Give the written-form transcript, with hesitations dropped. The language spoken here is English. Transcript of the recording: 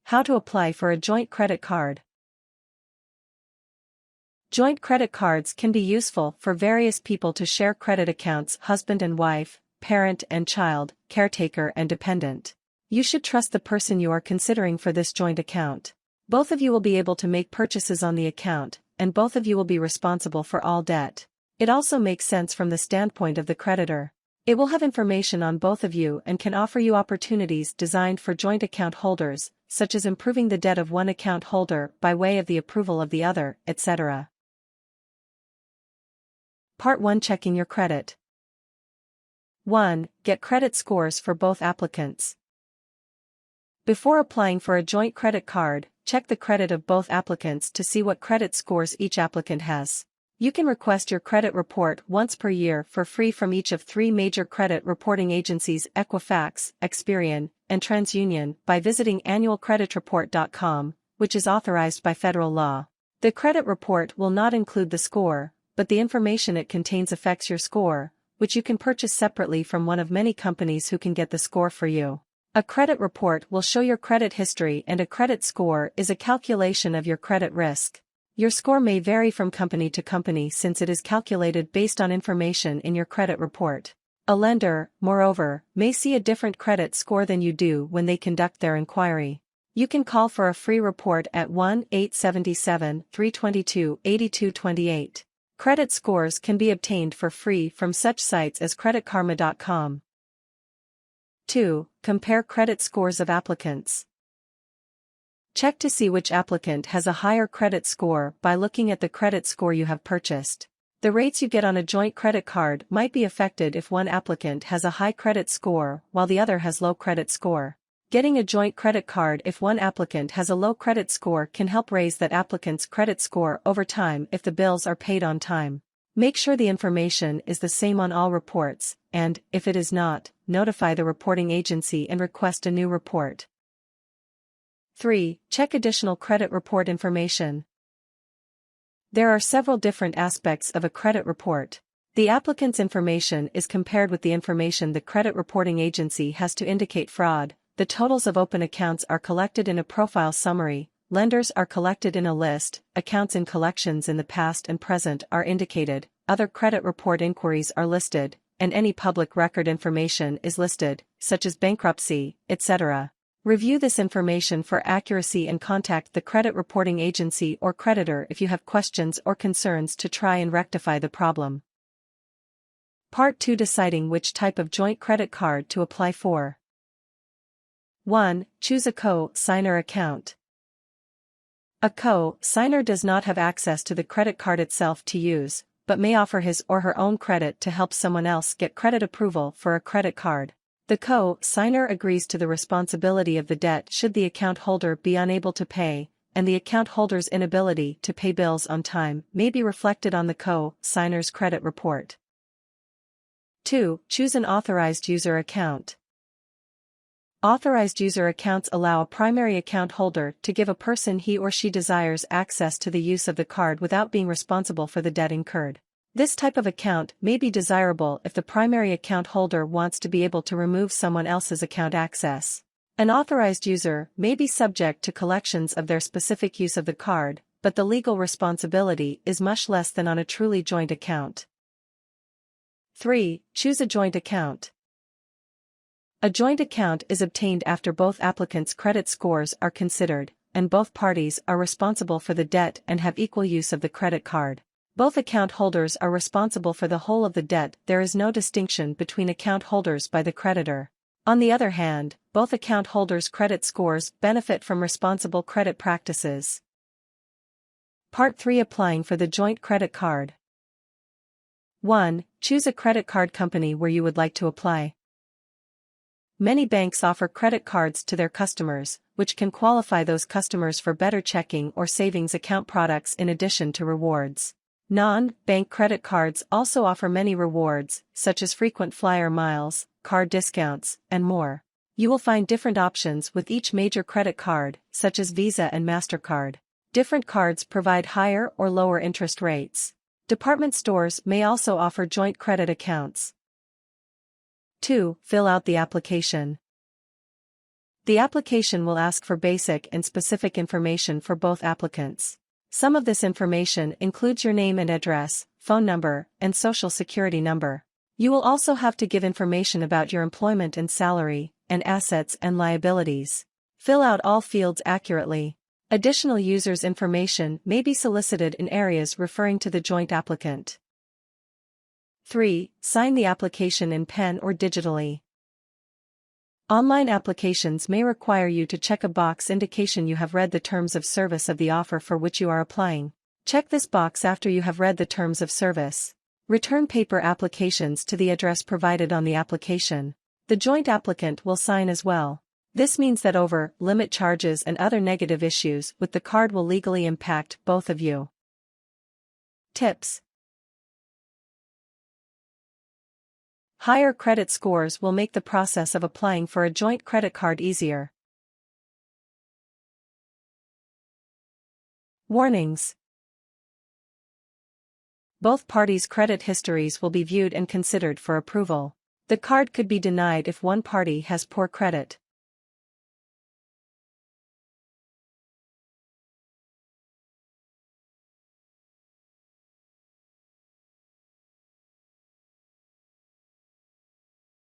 How to apply for a joint credit card. Joint credit cards can be useful for various people to share credit accounts: husband and wife, parent and child, caretaker and dependent. You should trust the person you are considering for this joint account. Both of you will be able to make purchases on the account, and both of you will be responsible for all debt. It also makes sense from the standpoint of the creditor. It will have information on both of you and can offer you opportunities designed for joint account holders, such as improving the debt of one account holder by way of the approval of the other, etc. Part 1: Checking your credit. 1. Get credit scores for both applicants. Before applying for a joint credit card, check the credit of both applicants to see what credit scores each applicant has. You can request your credit report once per year for free from each of 3 major credit reporting agencies: Equifax, Experian, and TransUnion, by visiting annualcreditreport.com, which is authorized by federal law. The credit report will not include the score, but the information it contains affects your score, which you can purchase separately from one of many companies who can get the score for you. A credit report will show your credit history, and a credit score is a calculation of your credit risk. Your score may vary from company to company since it is calculated based on information in your credit report. A lender, moreover, may see a different credit score than you do when they conduct their inquiry. You can call for a free report at 1-877-322-8228. Credit scores can be obtained for free from such sites as creditkarma.com. 2. Compare credit scores of applicants. Check to see which applicant has a higher credit score by looking at the credit score you have purchased. The rates you get on a joint credit card might be affected if one applicant has a high credit score while the other has low credit score. Getting a joint credit card if one applicant has a low credit score can help raise that applicant's credit score over time if the bills are paid on time. Make sure the information is the same on all reports, and, if it is not, notify the reporting agency and request a new report. 3. Check additional credit report information. There are several different aspects of a credit report. The applicant's information is compared with the information the credit reporting agency has to indicate fraud. The totals of open accounts are collected in a profile summary, lenders are collected in a list, accounts in collections in the past and present are indicated, other credit report inquiries are listed, and any public record information is listed, such as bankruptcy, etc. Review this information for accuracy and contact the credit reporting agency or creditor if you have questions or concerns to try and rectify the problem. Part 2: Deciding which type of joint credit card to apply for. 1. Choose a co-signer account. A co-signer does not have access to the credit card itself to use, but may offer his or her own credit to help someone else get credit approval for a credit card. The co-signer agrees to the responsibility of the debt should the account holder be unable to pay, and the account holder's inability to pay bills on time may be reflected on the co-signer's credit report. 2. Choose an authorized user account. Authorized user accounts allow a primary account holder to give a person he or she desires access to the use of the card without being responsible for the debt incurred. This type of account may be desirable if the primary account holder wants to be able to remove someone else's account access. An authorized user may be subject to collections of their specific use of the card, but the legal responsibility is much less than on a truly joint account. 3. Choose a joint account. A joint account is obtained after both applicants' credit scores are considered, and both parties are responsible for the debt and have equal use of the credit card. Both account holders are responsible for the whole of the debt. There is no distinction between account holders by the creditor. On the other hand, both account holders' credit scores benefit from responsible credit practices. Part 3: Applying for the joint credit card. 1. Choose a credit card company where you would like to apply. Many banks offer credit cards to their customers, which can qualify those customers for better checking or savings account products in addition to rewards. Non-bank credit cards also offer many rewards, such as frequent flyer miles, card discounts, and more. You will find different options with each major credit card, such as Visa and MasterCard. Different cards provide higher or lower interest rates. Department stores may also offer joint credit accounts. 2. Fill out the application. The application will ask for basic and specific information for both applicants. Some of this information includes your name and address, phone number, and social security number. You will also have to give information about your employment and salary, and assets and liabilities. Fill out all fields accurately. Additional users' information may be solicited in areas referring to the joint applicant. 3. Sign the application in pen or digitally. Online applications may require you to check a box indication you have read the terms of service of the offer for which you are applying. Check this box after you have read the terms of service. Return paper applications to the address provided on the application. The joint applicant will sign as well. This means that over-limit charges and other negative issues with the card will legally impact both of you. Tips: higher credit scores will make the process of applying for a joint credit card easier. Warnings: both parties' credit histories will be viewed and considered for approval. The card could be denied if one party has poor credit.